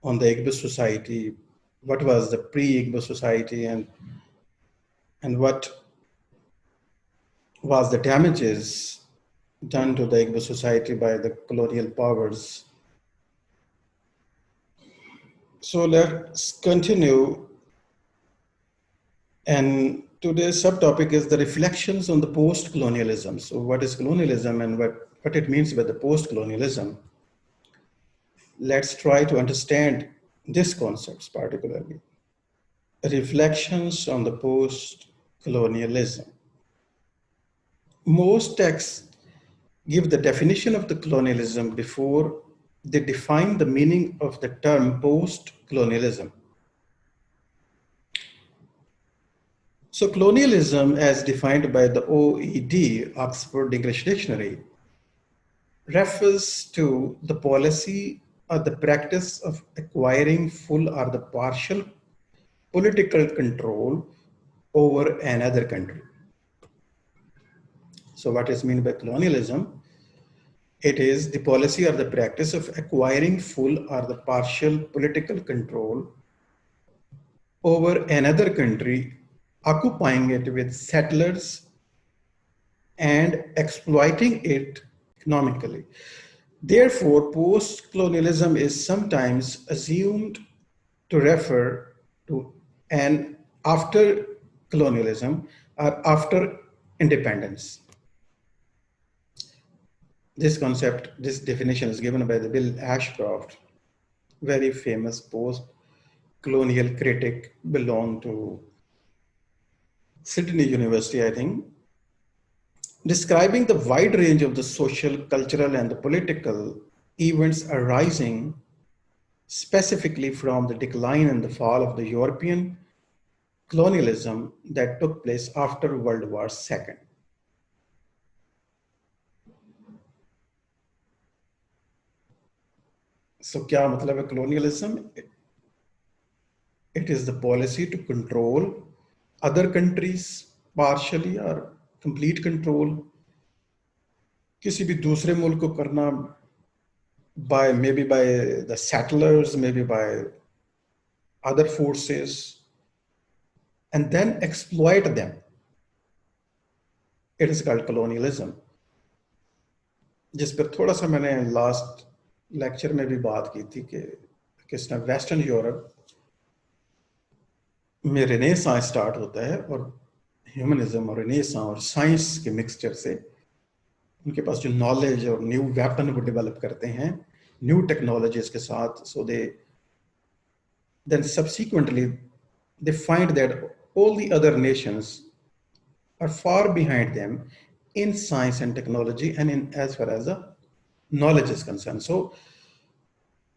on the Igbo society, what was the pre-Igbo society, and what was the damages done to the Igbo society by the colonial powers. So let's continue. And today's subtopic is the reflections on the post-colonialism. So what is colonialism and what it means by the post-colonialism? Let's try to understand these concepts particularly. Reflections on the post-colonialism. Most texts give the definition of the colonialism before they define the meaning of the term post-colonialism. So colonialism, as defined by the OED, Oxford English Dictionary, refers to the policy or the practice of acquiring full or the partial political control over another country. So what is meant by colonialism? It is the policy or the practice of acquiring full or the partial political control over another country, occupying it with settlers and exploiting it economically. Therefore, post-colonialism is sometimes assumed to refer to an after colonialism or after independence. This concept, this definition is given by the Bill Ashcroft, very famous post-colonial critic, belonged to Sydney University, I think, describing the wide range of the social, cultural, and the political events arising specifically from the decline and the fall of the European colonialism that took place after World War II. So क्या मतलब है colonialism? It is the policy to control other countries partially or complete control. किसी भी दूसरे मुल्क को करना maybe by the settlers, maybe by other forces, and then exploit them. It is called colonialism. जिस पर थोड़ा सा मैंने last lecture में भी बात की थी कि किस तरह वेस्टर्न यूरोप में रेनेसां स्टार्ट होता है और ह्यूमनिज्म और रेनेसां और साइंस के मिक्सचर से उनके पास जो नॉलेज और न्यू वेपन वो डेवलप करते हैं न्यू टेक्नोलॉजीज के साथ. So they then subsequently they find that all the other nations are far behind them in science and technology and in as far as the knowledge is concerned. So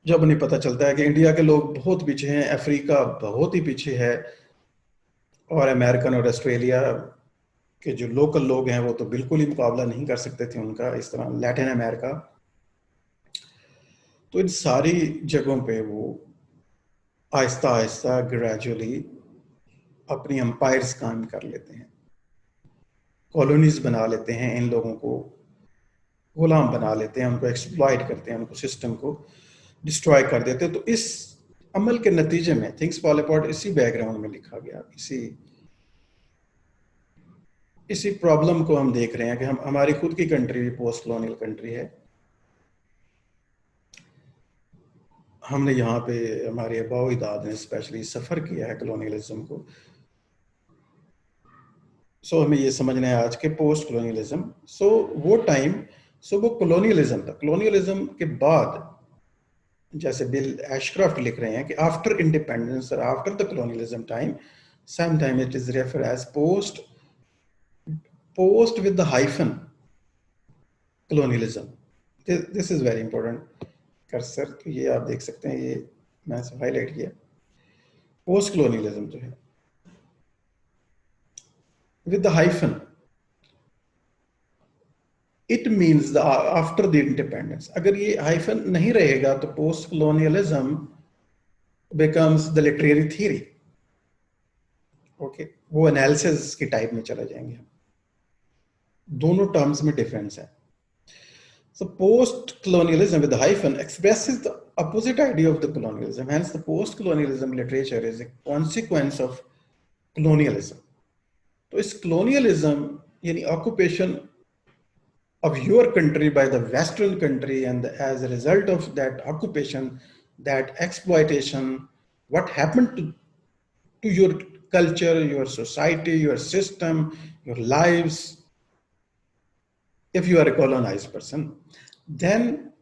जब उन्हें पता चलता है कि India के लोग बहुत पीछे हैं, अफ्रीका बहुत ही पीछे है, और अमेरिकन और ऑस्ट्रेलिया के जो लोकल लोग हैं वो तो बिल्कुल ही मुकाबला नहीं कर सकते थे उनका, इस तरह लैटिन अमेरिका, तो इन सारी जगहों पे वो आहिस्ता आहिस्ता ग्रेजुअली अपनी एम्पायर्स कायम कर लेते हैं, कॉलोनीज बना लेते हैं, इन लोगों को गुलाम बना लेते हैं, उनको एक्सप्लॉइट करते हैं, उनको सिस्टम को डिस्ट्रॉय कर देते हैं. तो इस अमल के नतीजे में थिंग्स फॉल अपार्ट इसी बैकग्राउंड में लिखा गया, इसी प्रॉब्लम को हम देख रहे हैं कि हमारी खुद की कंट्री भी पोस्ट कॉलोनियल कंट्री है. हमने यहाँ पे हमारे अबाऊ इदाद ने स्पेशली सफ़र किया है कॉलोनियलिज्म को. सो हमें ये समझना है आज के पोस्ट कॉलोनियलिज्म. सो वो टाइम, वो कॉलोनियलिज्म था. कॉलोनियलिज्म के बाद जैसे बिल एशक्राफ्ट लिख रहे हैं कि आफ्टर इंडिपेंडेंस और after the colonialism time, some time it is refer as post with the hyphen colonialism. This is very important. कर्सर तो ये आप देख सकते हैं, ये मैंने हाईलाइट किया. पोस्ट कॉलोनियलिज्म जो है with the hyphen, it means the after the independence. अगर ये hyphen नहीं रहेगा तो post colonialism becomes the literary theory. Okay, वो analysis की टाइप में चला जाएंगे हम. दोनों टर्म्स में डिफरेंस है. So post colonialism with the hyphen expresses the opposite idea of the colonialism. Hence, the post-colonialism literature is a consequence of colonialism. So, is colonialism, yani occupation of your country by the Western country, and as a result of that occupation, that exploitation, what happened to your culture, your society, your system, your lives, if you are a colonized person, then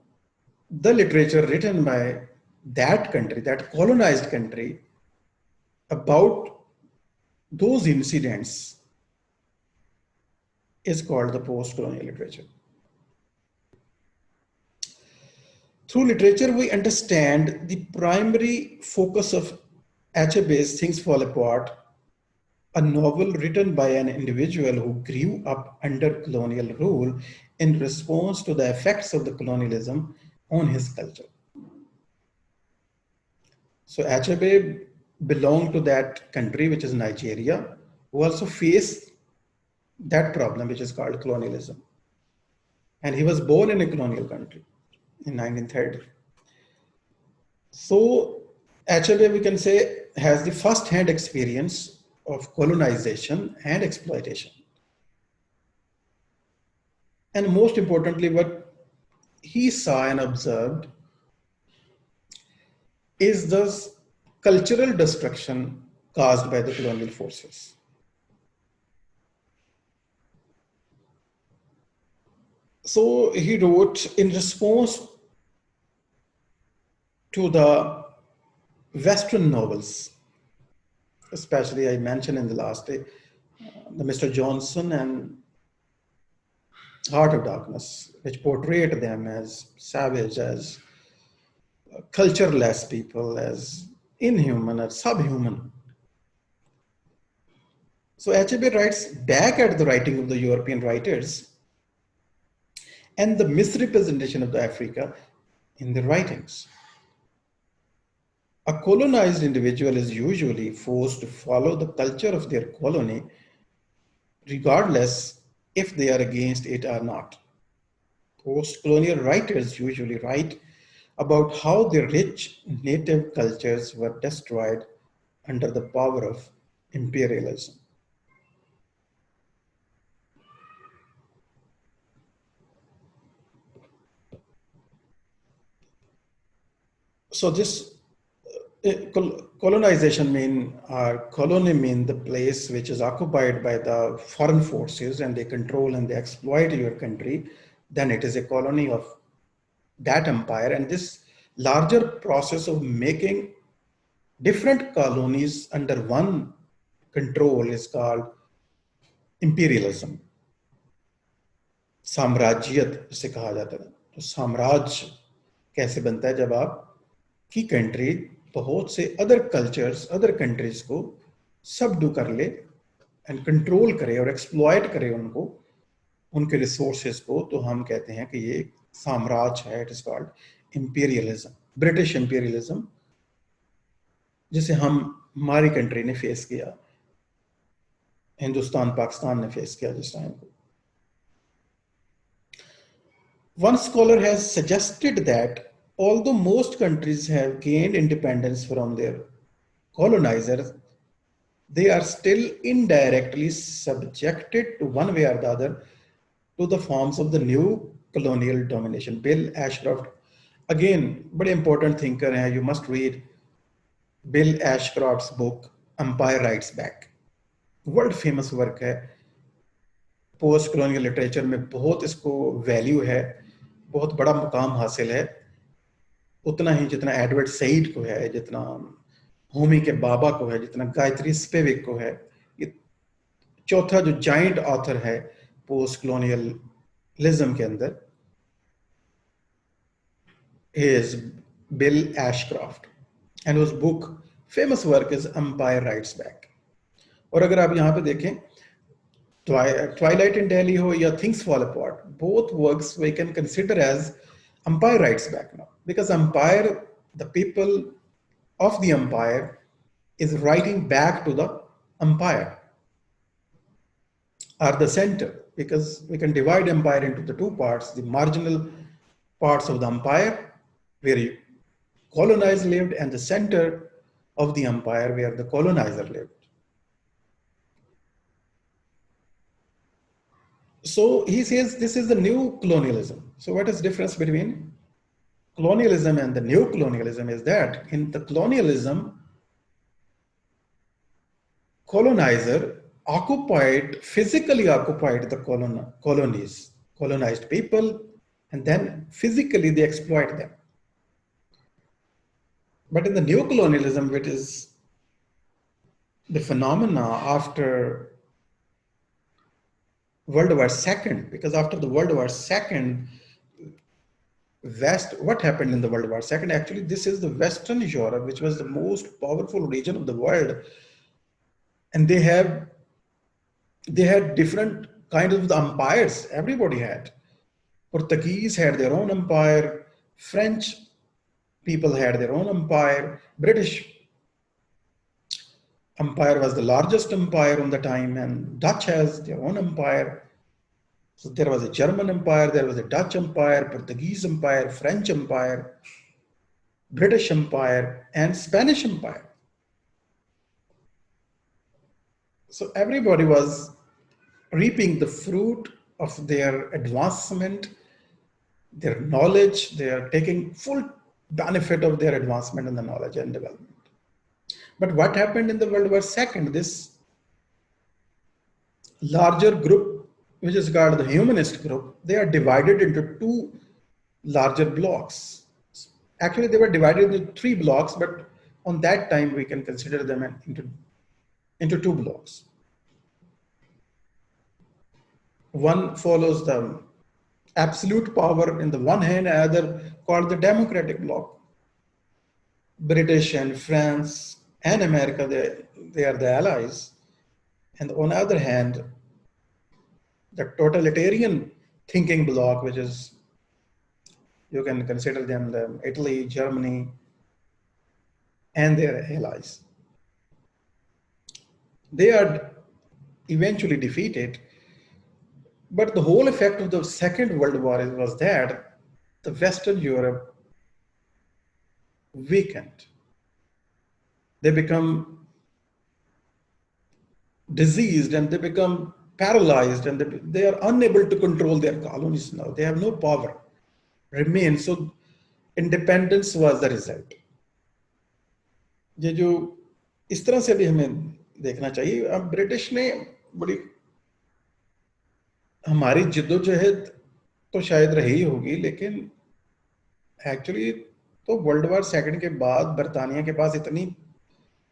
the literature written by that country, that colonized country, about those incidents is called the post-colonial literature. Through literature, we understand the primary focus of Achebe's Things Fall Apart, a novel written by an individual who grew up under colonial rule in response to the effects of the colonialism on his culture. So Achebe belonged to that country, which is Nigeria, who also faced that problem, which is called colonialism. And he was born in a colonial country in 1930. So Achebe, we can say, has the first-hand experience of colonization and exploitation. And most importantly, what he saw and observed is the cultural destruction caused by the colonial forces. So he wrote in response to the Western novels, especially I mentioned in the last day, the Mr. Johnson and Heart of Darkness, which portrayed them as savage, as cultureless people, as inhuman, as subhuman. So Achebe writes back at the writing of the European writers and the misrepresentation of the Africa in their writings. A colonized individual is usually forced to follow the culture of their colony, regardless if they are against it or not. Post-colonial writers usually write about how their rich native cultures were destroyed under the power of imperialism. So this colonization colony mean the place which is occupied by the foreign forces and they control and they exploit your country, then it is a colony of that empire. And this larger process of making different colonies under one control is called imperialism. साम्राज्यत जिसे कहा जाता है, तो साम्राज्य कैसे बनता है जब आप की कंट्री बहुत से अदर कल्चर्स, अदर कंट्रीज को सबडू कर ले एंड कंट्रोल करे और एक्सप्लॉइट करे उनको, उनके रिसोर्सेज को, तो हम कहते हैं कि ये साम्राज्य है. It is called imperialism, British imperialism, जिसे हमारी कंट्री ने फेस किया, हिंदुस्तान पाकिस्तान ने फेस किया जिस टाइम को. One scholar has suggested that although most countries have gained independence from their colonizers, they are still indirectly subjected to one way or the other to the forms of the new colonial domination. Bill Ashcroft, again, very important thinker hai. You must read Bill Ashcroft's book, Empire Writes Back. World famous work है. Post colonial literature में बहुत इसको value है, बहुत बड़ा मुकाम हासिल है, उतना ही जितना एडवर्ड सईद को है, जितना होमी के बाबा को है, जितना गायत्री स्पिवक को है. ये चौथा जो जाइंट ऑथर है पोस्ट कॉलोनियलिज्म के अंदर is Bill Ashcroft, and his book famous work is Empire Writes Back. और अगर आप यहाँ पे देखें, Twilight in Delhi ho ya Things Fall Apart, both works we can consider as Empire Writes Back now, because empire, the people of the empire is writing back to the empire or the center, because we can divide empire into the two parts: the marginal parts of the empire where colonized lived and the center of the empire where the colonizer lived. So he says this is the new colonialism. So what is the difference between colonialism and the new colonialism is that in the colonialism, colonizer physically occupied the colonies, colonized people, and then physically they exploit them. But in the new colonialism, which is the phenomena after World War II, because after the World War II, what happened in the World War II? Actually, this is the Western Europe, which was the most powerful region of the world, and they had different kinds of empires. Everybody had. Portuguese had their own empire. French people had their own empire. British Empire was the largest empire on the time, and Dutch has their own empire. So there was a German Empire, there was a Dutch Empire, Portuguese Empire, French Empire, British Empire, and Spanish Empire. So everybody was reaping the fruit of their advancement, their knowledge. They are taking full benefit of their advancement in the knowledge and development. But what happened in the World War II? This larger group, which is called the humanist group, they are divided into two larger blocks. Actually, they were divided into three blocks, but on that time we can consider them into two blocks. One follows the absolute power in the one hand, other called the democratic bloc. British and France and America, they are the allies. And on the other hand, the totalitarian thinking bloc, which is, you can consider them the Italy, Germany, and their allies. They are eventually defeated. But the whole effect of the Second World War was that the Western Europe weakened. They become diseased and they become paralyzed, and they are unable to control their colonies now. They have no power remain. So independence was the result. ये जो इस तरह से भी हमें देखना चाहिए. अब ब्रिटिश ने बड़ी हमारी जिद्दोजहद तो शायद रही होगी, लेकिन एक्चुअली तो वर्ल्ड वॉर सेकंड के बाद बरतानिया के पास इतनी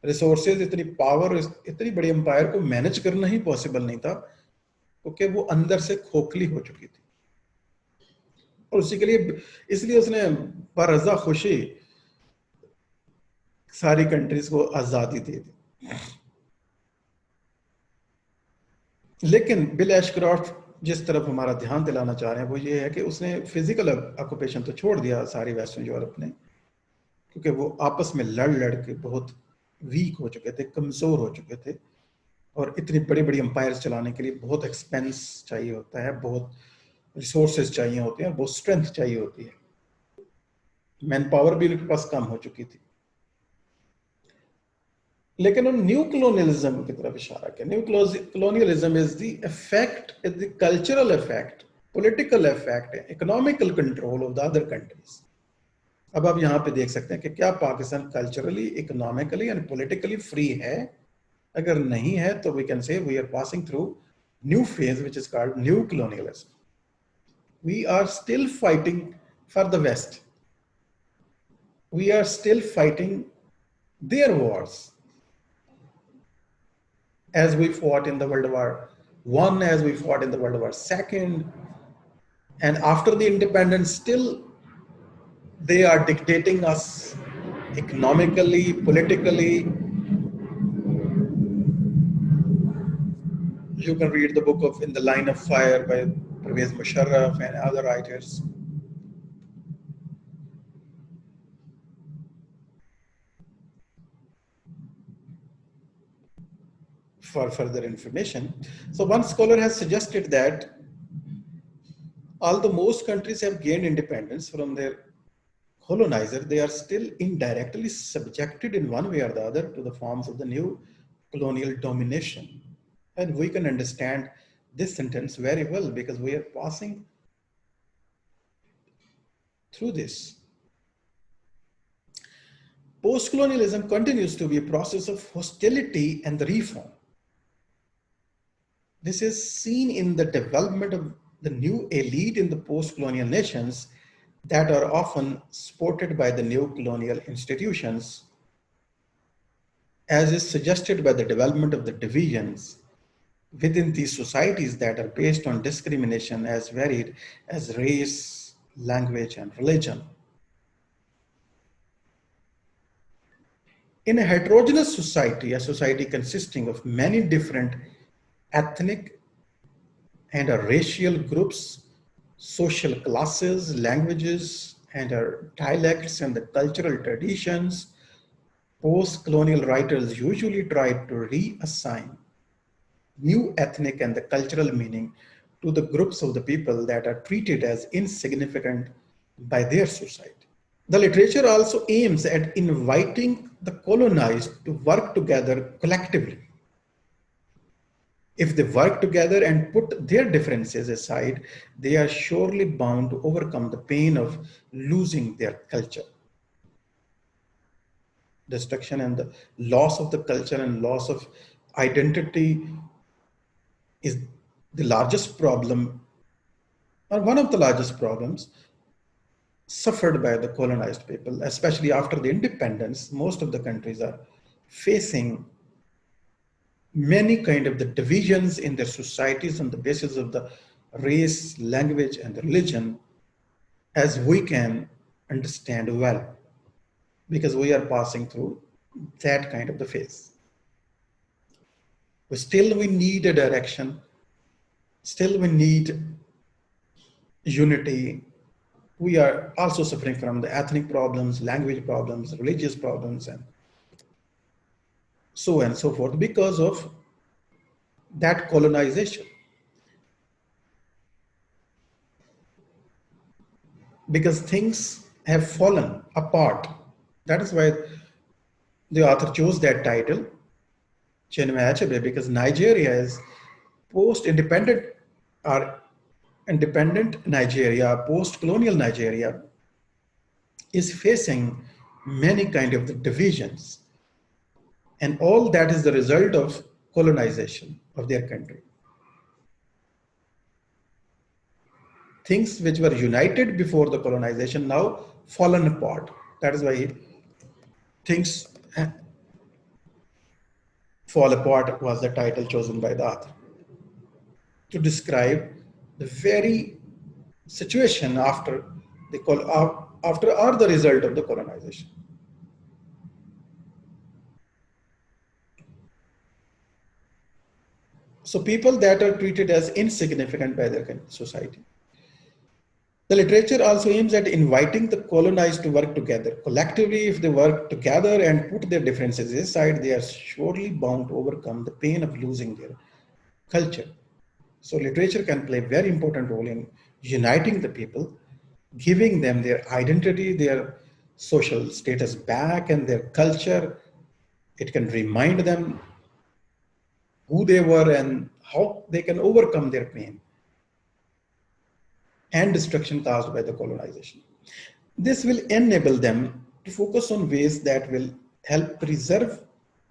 रिसोर्सेज, इतनी पावर, इतनी बड़ी एम्पायर को मैनेज करना ही पॉसिबल नहीं था, क्योंकि वो अंदर से खोखली हो चुकी थी. और उसी के लिए, इसलिए उसने बरज़ा खुशी सारी कंट्रीज को आज़ादी दे दी. लेकिन बिल एशक्रॉफ्ट जिस तरफ हमारा ध्यान दिलाना चाह रहे हैं वो ये है कि उसने फिजिकल ऑक्यूपेशन तो छोड़ दिया सारी वेस्टर्न यूरोप ने, क्योंकि वो आपस में लड़ के बहुत वीक हो चुके थे, कमज़ोर हो चुके थे, और इतनी बड़ी बड़ी एम्पायर्स चलाने के लिए बहुत एक्सपेंस चाहिए होता है, बहुत रिसोर्सेज चाहिए होते हैं, बहुत स्ट्रेंथ चाहिए होती है. मैन पावर भी उनके पास कम हो चुकी थी. लेकिन उन न्यू कलोनियलिज्म की तरफ इशारा किया. New colonialism is the effect, is the cultural effect, political effect, economical control of the other countries. अब आप यहाँ पे देख सकते हैं कि क्या Pakistan culturally, economically and politically free है. अगर नहीं है तो we can say we are passing through new phase which is called new colonialism. We are still fighting for the West. We are still fighting their wars, as we fought in the World War I, as we fought in the World War II, and after the independence, still they are dictating us economically, politically. You can read the book of In the Line of Fire by Pervez Musharraf and other writers. For further information. So one scholar has suggested that although most countries have gained independence from their colonizer, they are still indirectly subjected in one way or the other to the forms of the new colonial domination. And we can understand this sentence very well because we are passing through this. Post-colonialism continues to be a process of hostility and reform. This is seen in the development of the new elite in the post-colonial nations that are often supported by the new colonial institutions, as is suggested by the development of the divisions within these societies that are based on discrimination as varied as race, language, and religion. In a heterogeneous society, a society consisting of many different ethnic and racial groups, social classes, languages, and dialects and the cultural traditions, post-colonial writers usually try to reassign new ethnic and the cultural meaning to the groups of the people that are treated as insignificant by their society. The literature also aims at inviting the colonized to work together collectively. If they work together and put their differences aside, they are surely bound to overcome the pain of losing their culture. Destruction and the loss of the culture and loss of identity is the largest problem, or one of the largest problems suffered by the colonized people, especially after the independence. Most of the countries are facing many kind of the divisions in their societies on the basis of the race, language, and religion, as we can understand well, because we are passing through that kind of the phase. But still we need a direction, still we need unity. We are also suffering from the ethnic problems, language problems, religious problems, and so on and so forth because of that colonization. Because things have fallen apart. That is why the author chose that title, Chinua Achebe, because Nigeria is post-independent or independent Nigeria, post-colonial Nigeria is facing many kind of the divisions. And all that is the result of colonization of their country. Things which were united before the colonization now fallen apart. That is why things fall apart was the title chosen by the author to describe the very situation after after or the result of the colonization. So people that are treated as insignificant by their society. The literature also aims at inviting the colonized to work together. Collectively, if they work together and put their differences aside, they are surely bound to overcome the pain of losing their culture. So literature can play a very important role in uniting the people, giving them their identity, their social status back, and their culture. It can remind them who they were and how they can overcome their pain and destruction caused by the colonization. This will enable them to focus on ways that will help preserve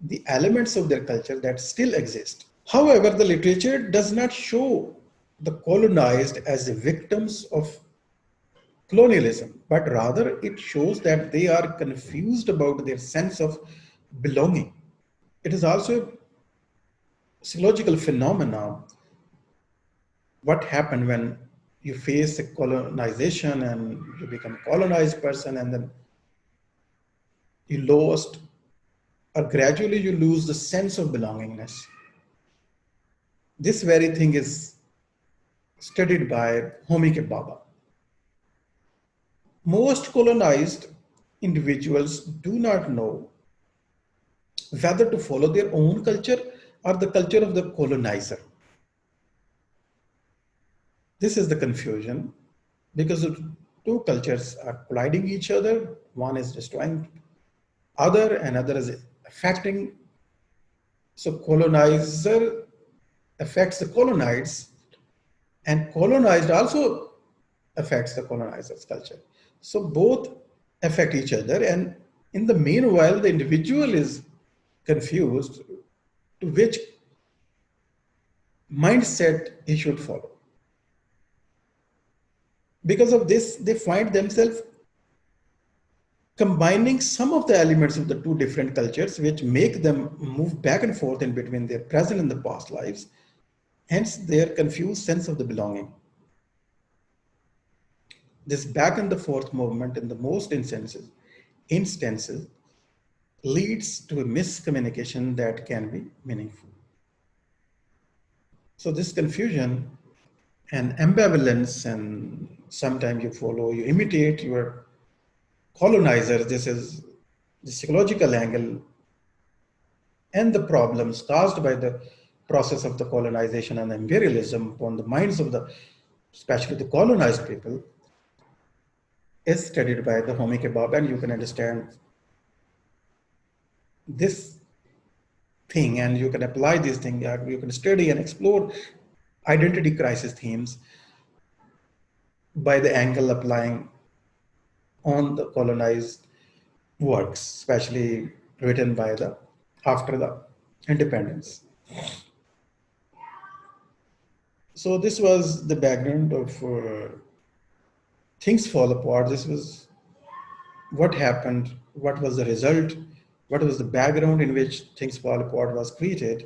the elements of their culture that still exist. However, the literature does not show the colonized as the victims of colonialism, but rather it shows that they are confused about their sense of belonging. It is also a psychological phenomenon. What happened when you face a colonization and you become a colonized person, and then you lost or gradually you lose the sense of belongingness. This very thing is studied by Homi Ke Baba. Most colonized individuals do not know whether to follow their own culture or the culture of the colonizer. This is the confusion because two cultures are colliding each other. One is destroying other, and other is affecting. So colonizer affects the colonized, and colonized also affects the colonizer's culture. So both affect each other, and in the meanwhile, the individual is confused to which mindset he should follow. Because of this, they find themselves combining some of the elements of the two different cultures, which make them move back and forth in between their present and the past lives, hence their confused sense of the belonging. This back and the forth movement in the most instances leads to a miscommunication that can be meaningful. So this confusion and ambivalence, and sometimes you imitate your colonizers. This is the psychological angle, and the problems caused by the process of the colonization and imperialism upon the minds of the, especially the colonized people, is studied by the Homi Kebab, and you can understand this thing and you can apply these things. You can study and explore identity crisis themes by the angle applying on the colonized works, especially written by the after the independence. So this was the background of things fall apart. This was what happened, what was the result, what was the background in which things fall apart was created.